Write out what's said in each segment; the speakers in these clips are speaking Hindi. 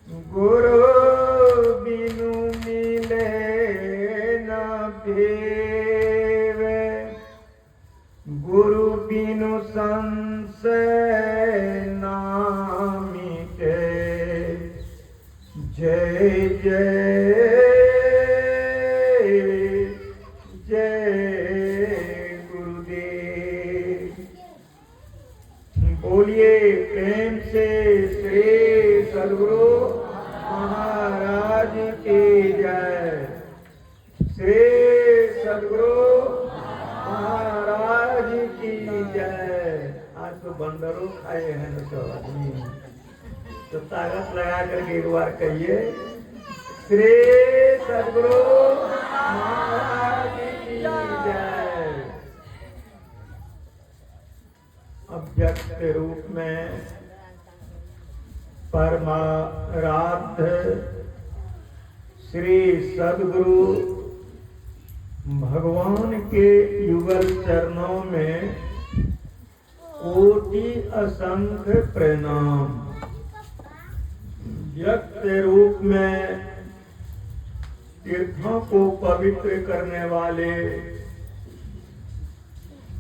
गुरु बिनु मिले न भेवे, गुरु बिनु संशय ना मिटे। जय जय जय गुरुदेव। बोलिए प्रेम से श्री सद्गुरु महाराज की जय। श्री सद्गुरु महाराज की जय। आज तो बंदरों खाए हैं ना सब आदमी, तो ताकत लगा करके एक बार कहिए श्री सद्गुरु महाराज की जय। अव्यक्त रूप में परमाराध्य श्री सद्गुरु भगवान के युगल चरणों में कोटि असंख्य प्रणाम। व्यक्त रूप में तीर्थों को पवित्र करने वाले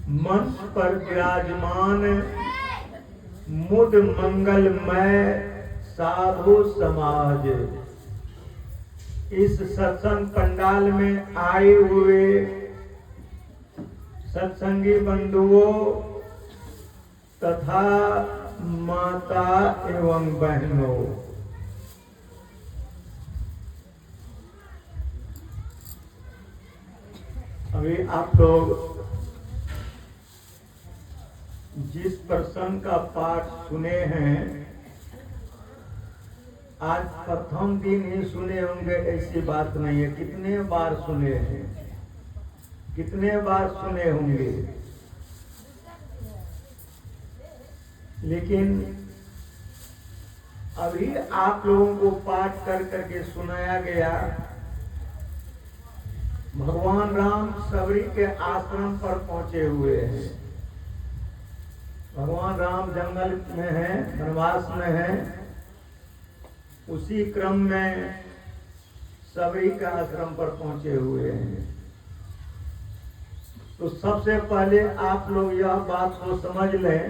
मंच पर विराजमान मुद मंगलमय साधु समाज, इस सत्संग पंडाल में आए हुए सत्संगी बंधुओं तथा माता एवं बहनों, अभी आप लोग जिस प्रसंग का पाठ सुने हैं, आज प्रथम दिन ही सुने होंगे ऐसी बात नहीं है। कितने बार सुने हैं, कितने बार सुने होंगे, लेकिन अभी आप लोगों को पाठ कर करके सुनाया गया। भगवान राम सबरी के आश्रम पर पहुंचे हुए हैं। भगवान राम जंगल में हैं, वनवास में हैं। उसी क्रम में सबरी का आश्रम पर पहुंचे हुए हैं। तो सबसे पहले आप लोग यह बात को समझ लें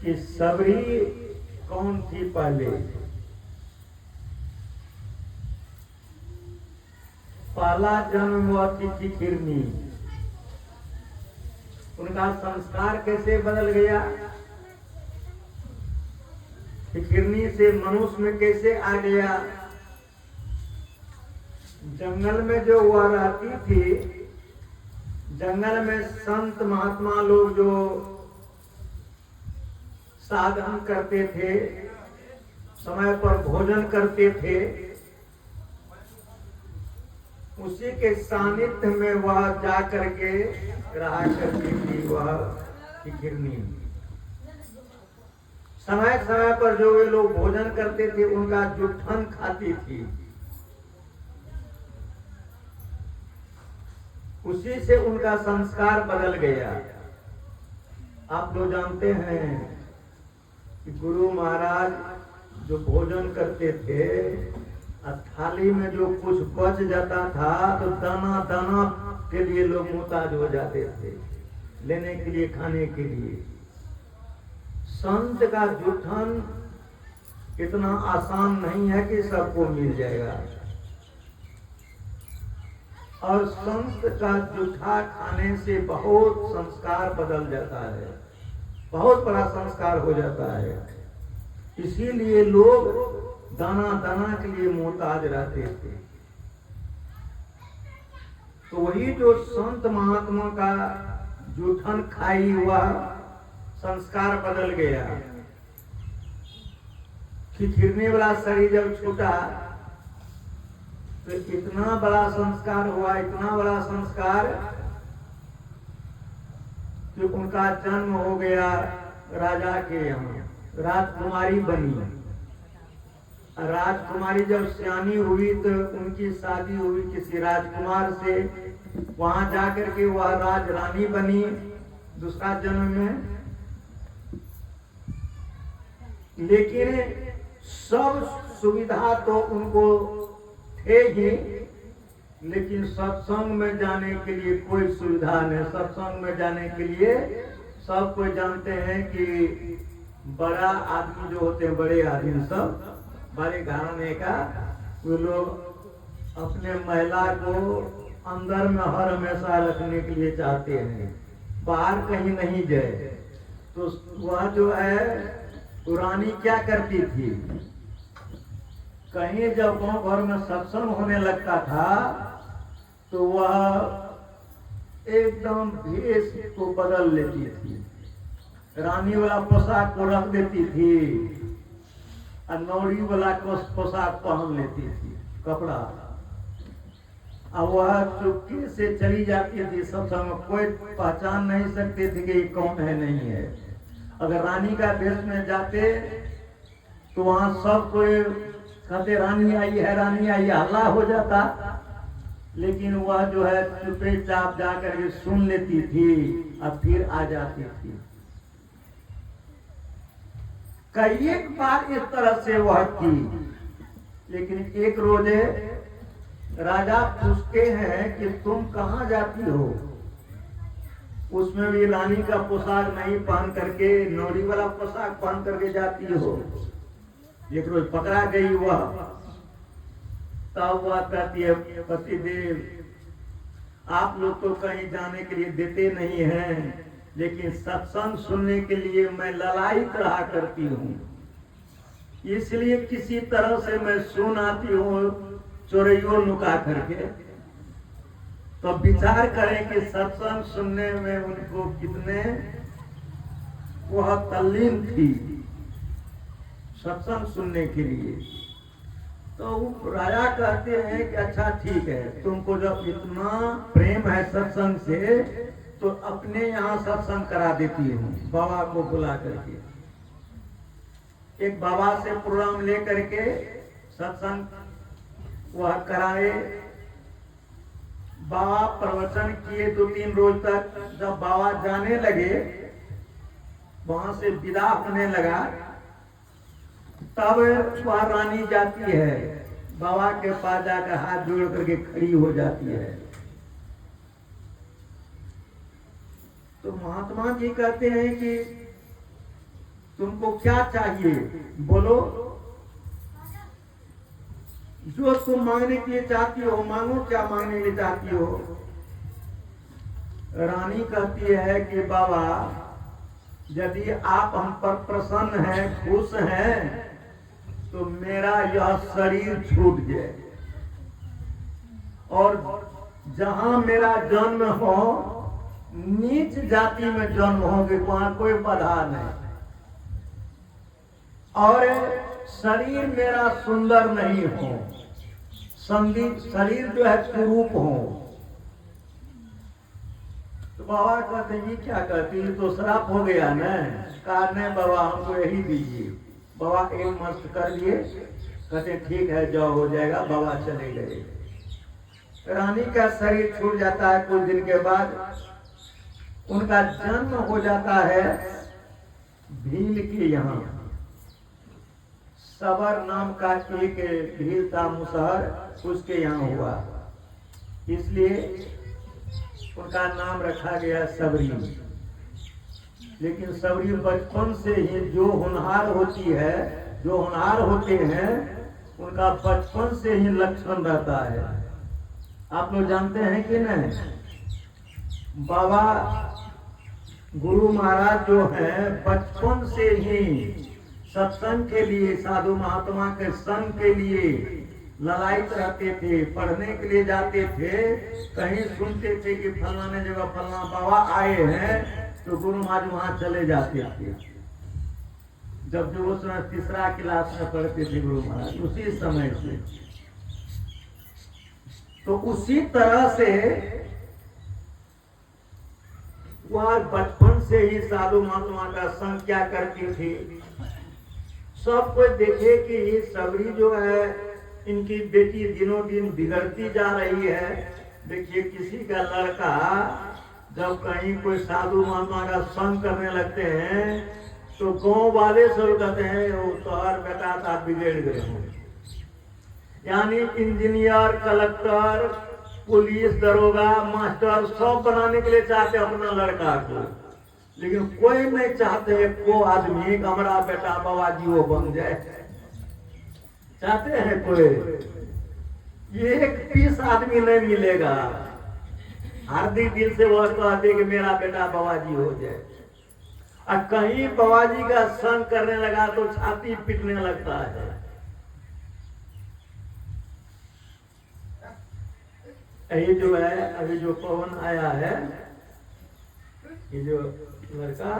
कि सबरी कौन थी। पहले पहला जन्म हुआ थी खिरनी। उनका संस्कार कैसे बदल गया, खिरनी से मनुष्य में कैसे आ गया। जंगल में जो वह रहती थी, जंगल में संत महात्मा लोग जो साधन करते थे, समय पर भोजन करते थे, उसी के सानिध्य में वह जा करके रहा करती थी। वह खिरनी समय समय पर जो वे लोग भोजन करते थे उनका जुठन खाती थी। उसी से उनका संस्कार बदल गया। आप लोग जानते हैं कि गुरु महाराज जो भोजन करते थे, थाली में जो कुछ बच जाता था तो दाना दाना के लिए लोग मुहताज हो जाते थे, लेने के लिए, खाने के लिए। संत का जुठन इतना आसान नहीं है कि सबको मिल जाएगा। और संत का जूठा खाने से बहुत संस्कार बदल जाता है, बहुत बड़ा संस्कार हो जाता है। इसीलिए लोग दाना दाना के लिए मोहताज रहते थे। तो वही जो संत महात्मा का जूठन खाई हुआ संस्कार बदल गया। खिरने वाला शरीर जब छूटा तो इतना बड़ा संस्कार हुआ, इतना बड़ा संस्कार कि उनका जन्म हो गया राजा के यहाँ, राजकुमारी बनी। राजकुमारी जब सियानी हुई तो उनकी शादी हुई किसी राजकुमार से, वहां जाकर के वह राजरानी बनी दूसरा जन्म में। लेकिन सब सुविधा तो उनको थे ही, लेकिन सत्संग में जाने के लिए कोई सुविधा नहीं। सत्संग में जाने के लिए सब कोई जानते हैं कि बड़ा आदमी जो होते हैं, बड़े आदमी सब बड़े घराने का, वो लोग अपने महिला को अंदर में हर हमेशा रखने के लिए चाहते हैं, बाहर कहीं नहीं जाए। तो वह जो है पुरानी क्या करती थी, कहीं जब गांव भर में सत्संग होने लगता था तो वह एकदम भेष को बदल लेती थी, रानी वाला पोशाक को रख देती थी और नौरी वाला पोशाक पहन लेती थी, कपड़ा। अब वह चुपके से चली जाती थी सत्संग में, कोई पहचान नहीं सकते थे कि ये कौन है नहीं है। अगर रानी का वेश में जाते तो वहां सब कोई कहते रानी आई है, रानी आई है, हल्ला हो जाता। लेकिन वह जो है चुपचाप जाकर के सुन लेती थी और फिर आ जाती थी। कई एक बार इस तरह से वह की, लेकिन एक रोजे राजा पूछते हैं कि तुम कहाँ जाती हो। उसमें भी रानी का पोशाक नहीं पहन करके नौरी वाला पोशाक पहन करके जाती हो। एक रोज पकड़ा गई वह, तब वह कहती है पतिदेव आप लोग तो कहीं जाने के लिए देते नहीं हैं, लेकिन सत्संग सुनने के लिए मैं ललायित रहा करती हूँ, इसलिए किसी तरह से मैं सुन आती हूँ चोरियों लुका करके। तो विचार करें कि सत्संग सुनने में उनको कितने वह तल्लीन थी सत्संग सुनने के लिए। तो राजा कहते हैं कि अच्छा ठीक है, तुमको जब इतना प्रेम है सत्संग से तो अपने यहाँ सत्संग करा देती हूँ, बाबा को बुला करके। एक बाबा से प्रोग्राम ले करके सत्संग वह कराए। बाबा प्रवचन किए 2-3 रोज तक। जब बाबा जाने लगे, वहां से विदा होने लगा, तब वह रानी जाती है, बाबा के पास जाकर हाथ जोड़ करके खड़ी हो जाती है। तो महात्मा जी कहते हैं कि तुमको क्या चाहिए, बोलो, जो तुम मांगने के लिए चाहती हो मांगो, क्या मांगने के लिए चाहती हो। रानी कहती है कि बाबा यदि आप हम पर प्रसन्न हैं, खुश हैं, तो मेरा यह शरीर छूट जाए और जहां मेरा जन्म हो, नीच जाति में जन्म होगे, वहां कोई बाधा नहीं, और शरीर मेरा सुंदर नहीं हो, शरीर जो है कुरूप हो। तो बाबा कहते हैं ये क्या कहती है, तो श्राप हो गया ना। कहा नहीं बाबा हमको यही दीजिए। बाबा एक मस्त कर दिए, कहते ठीक है जाओ हो जाएगा। बाबा चले गए। रानी का शरीर छूट जाता है। कुछ दिन के बाद उनका जन्म हो जाता है भील के यहाँ। सबर नाम का एक भील था मुसहर, उसके यहाँ हुआ, इसलिए उनका नाम रखा गया सबरी। लेकिन सबरी बचपन से ही जो होनहार होती है, जो होनहार होते हैं, उनका बचपन से ही लक्षण रहता है। आप लोग जानते हैं कि नहीं, बाबा गुरु महाराज जो है बचपन से ही सत्संग के लिए, साधु महात्मा के संग के लिए ललायित रहते थे, पढ़ने के लिए जाते थे। कहीं सुनते थे कि फलाने जगह फलाना बाबा आए हैं, तो गुरु महाराज वहां चले जाते थे। जब जो उस समय 3रा क्लास में पढ़ते थे गुरु महाराज, उसी समय से। तो उसी तरह से वह बचपन से ही साधु महात्मा का संग क्या करती थी। सब कोई देखे कि ये सबरी जो है, इनकी बेटी दिनों दिन बिगड़ती जा रही है। देखिए किसी का लड़का जब कहीं कोई साधु महात्मा का संग करने लगते हैं तो गांव वाले सब कहते हैं वो तोहर बेटा था बिगड़ गए हैं। यानी इंजीनियर, कलेक्टर, पुलिस, दरोगा, मास्टर सब बनाने के लिए चाहते अपना लड़का को, लेकिन कोई नहीं चाहते को आदमी हमारा बेटा बाबाजी वो बन जाए। चाहते हैं कोई? एक पीस आदमी नहीं मिलेगा हार्दिक दिल से वो कहते कि मेरा बेटा बाबाजी हो जाए। और कहीं बाबाजी का संग करने लगा तो छाती पीटने लगता है। ये जो है अभी जो पवन आया है, ये जो लड़का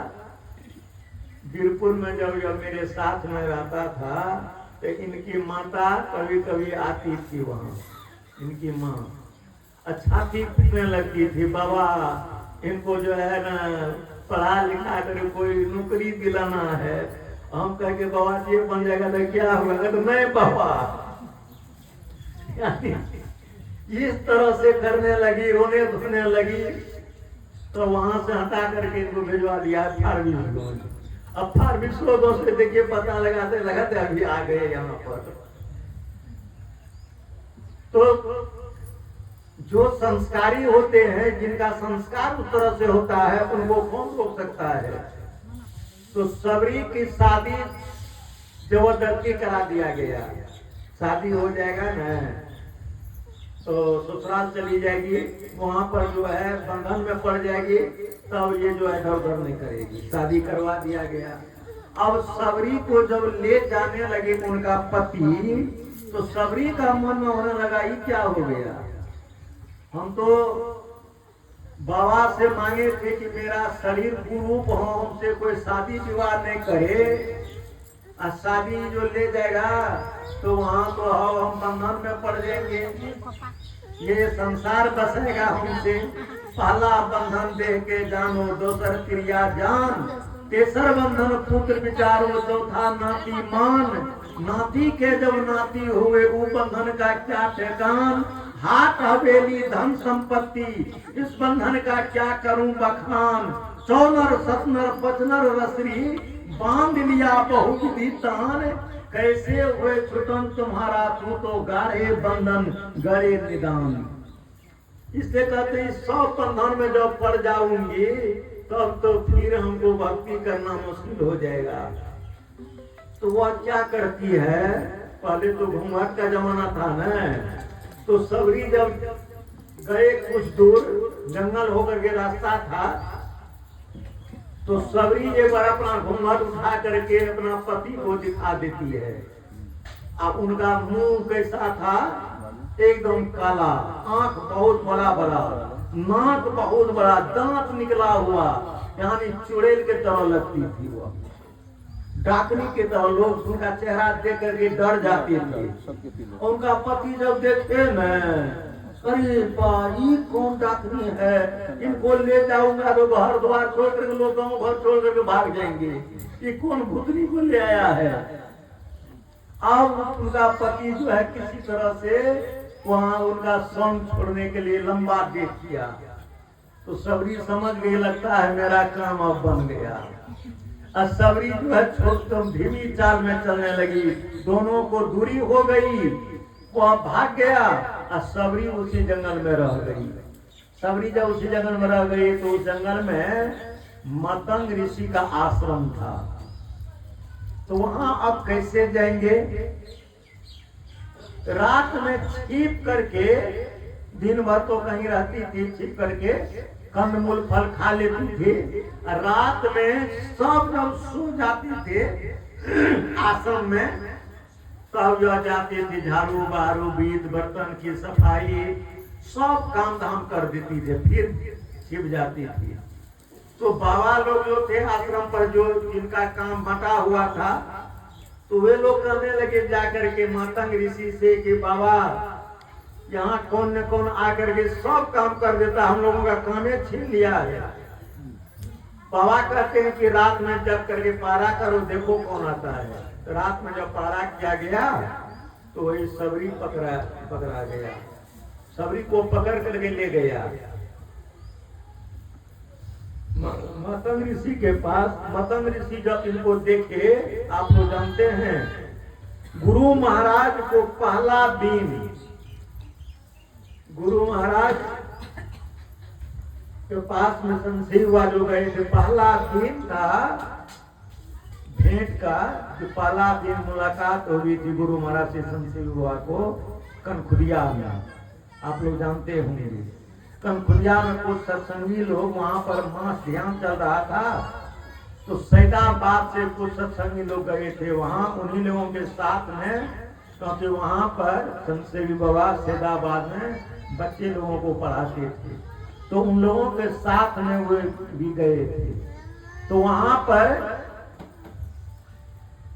वीरपुर में जब मेरे साथ में रहता था तो इनकी माता कभी कभी आती थी वहाँ। इनकी माँ अच्छा थी, पीटने लगती थी, बाबा इनको जो है ना पढ़ा लिखा कर कोई नौकरी दिलाना है। हम कह के बाबा जी बन जाएगा तो क्या होगा? तो नहीं बाबा, इस तरह से करने लगी, रोने धोने लगी। तो वहां से हटा करके इनको भिजवा दिया फार्मिस। अब फार्मिस से देखिए पता लगाते लगाते अभी आ गए यहाँ पर। तो जो संस्कारी होते हैं, जिनका संस्कार उस तरह से होता है, उनको कौन रोक सकता है? तो सबरी की शादी जबरदस्ती करा दिया गया। शादी हो जाएगा ना तो ससुराल चली जाएगी, वहां पर जो है बंधन में पड़ जाएगी, तब ये जो है इधर उधर नहीं करेगी। शादी करवा दिया गया। अब सबरी को जब ले जाने लगे उनका पति, तो सबरी का मन में होने लगा ये क्या हो गया? हम तो बाबा से मांगे थे कि मेरा शरीर कुरूप हो, हमसे कोई शादी विवाह नहीं करे, और शादी जो ले जाएगा तो वहाँ तो हम बंधन में पड़ जाएंगे। ये संसार बसेगा हमसे। पहला बंधन दे के जानो, दूसर क्रिया जान, तेसर बंधन पुत्र विचारो, चौथा नाती मान। नाती के जब नाती हुए वो बंधन का क्या ठेकान? हाथ हवेली धन संपत्ति, इस बंधन का क्या करूं बखान। चौनर सतनर बचनर रसरी, बांध लिया बहुविधि तान। कैसे हुए छुटन तुम्हारा, तू तो गाढ़े बंधन गड़े निदान। इससे कहते हैं सब बंधन में जब पड़ जाऊंगी तब तो फिर हमको भक्ति करना मुश्किल हो जाएगा। तो वह क्या करती है? पहले तो घूंघट का जमाना था ना, तो सबरी जब गए कुछ दूर, जंगल होकर के रास्ता था, तो सबरी एक बार अपना घूंघट उठा करके अपना पति को दिखा देती है। अब उनका मुंह कैसा था? एकदम काला, आंख बहुत बड़ा बड़ा, नाक बहुत बड़ा, दांत निकला हुआ, यानी चुड़ैल के तरह लगती थी वो, डाकनी के तरह। लोग उनका चेहरा देख करके डर जाते थे। उनका पति जब देखते न, अरे ये कौन डाकनी है, इनको ले जाऊंगा तो घर द्वार छोड़ करके लोग गाँव घर छोड़ करके भाग जाएंगे, ये कौन भूतनी को ले आया है। अब उनका पति जो है किसी तरह से वहां उनका संग छोड़ने के लिए लंबा देख किया, तो सबरी समझ गई, लगता है मेरा काम अब बन गया। और सबरी जो है छोड़ धीमी चाल में चलने लगी, दोनों को दूरी हो गई, वो भाग गया और सबरी उसी जंगल में रह गई। सबरी जब उसी जंगल में रह गई तो उस जंगल में मतंग ऋषि का आश्रम था। तो वहां अब कैसे जाएंगे? रात में छिप करके, दिन भर तो कहीं रहती थी, छिप करके कंदमूल फल खा लेती थी। रात में सब जब सो जाते थे आश्रम में, तब जो जाते थे झाड़ू बहारू, बीत बर्तन की सफाई, सब काम धाम कर देती थे, फिर छिप जाती थी। तो बाबा लोग जो थे आश्रम पर, जो जिनका काम बटा हुआ था, तो वे लोग करने लगे जाकर के मतंग ऋषि से कि बाबा यहाँ कौन न कौन आकर के सब काम कर देता, हम लोगों का काम छीन लिया है। बाबा कहते हैं कि रात में जब करके पारा करो, देखो कौन आता है। तो रात में जब पारा किया गया तो वही सबरी पकड़ा गया, सबरी को पकड़ करके ले गया। मतंग ऋषि के पास, मतंग ऋषि जब इनको देखे, आप लोग जानते हैं गुरु महाराज को पहला दिन, गुरु महाराज के पास में संशय हुआ जो गए थे, पहला दिन था भेंट का, जो पहला दिन मुलाकात हो गई थी गुरु महाराज से संशय हुआ को कनखुदिया में, आप लोग जानते होंगे। कनखुदिया में कुछ सत्संगी लोग, वहां पर मास ध्यान चल रहा था, तो सैदाबाद से कुछ सत्संगी लोग गए थे वहां, उन्हीं लोगों के साथ में, क्योंकि वहां पर संशय बाबा सैदाबाद में बच्चे लोगों को पढ़ाते थे, तो उन लोगों के साथ में वो भी गए थे। तो वहां पर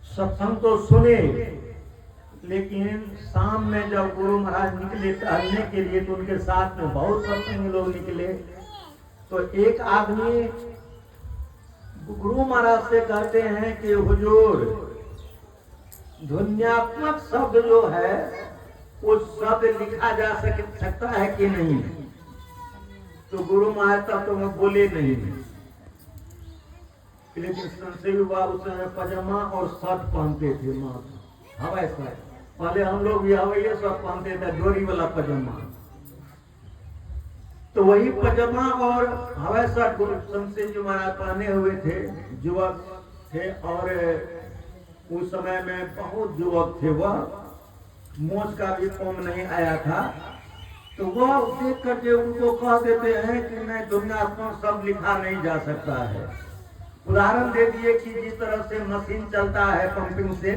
सत्संग तो सुने, लेकिन शाम में जब गुरु महाराज निकले टहलने के लिए, तो उनके साथ में बहुत सत्संगी लोग निकले। तो एक आदमी गुरु महाराज से कहते हैं कि हुजूर, ध्वन्यात्मक शब्द जो है वो शब्द लिखा जा सकता है कि नहीं? तो गुरु महाराज तब तो वो बोले नहीं, लेकिन संशय हुआ उस समय पजामा और शर्ट पहनते थे, हवाई शर्ट। पहले हम लोग भी हवाई शर्ट पहनते थे, डोरी वाला पजामा। तो वही पजामा और हवाई शर्ट गुरु संशय जी महाराज पहने हुए थे, युवक थे, और उस समय में बहुत युवक थे, वह मोच का भी कम नहीं आया था। तो वह देख करके उनको कह देते हैं कि नहीं, ध्वन्यात्मक शब्द लिखा नहीं जा सकता है। उदाहरण दे दिए कि जिस तरह से मशीन चलता है पंपिंग से,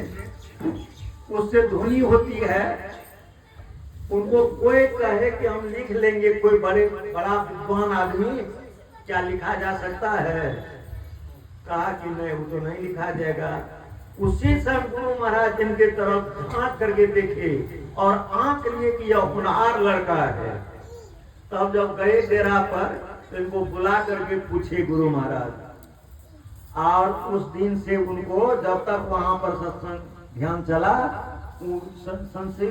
उससे ध्वनि होती है, उनको कोई कहे कि हम लिख लेंगे, कोई बड़ा विद्वान आदमी, क्या लिखा जा सकता है? कहा कि नहीं, वो तो नहीं लिखा जाएगा। उसी समय गुरु महाराज इनके तरफ झांक करके देखे और आंख लिए कि यह होनहार लड़का है। तब जब गए डेरा पर, तो इनको बुला करके पूछे गुरु महाराज, और उस दिन से उनको जब तक वहां पर सत्संग ध्यान चला, संशय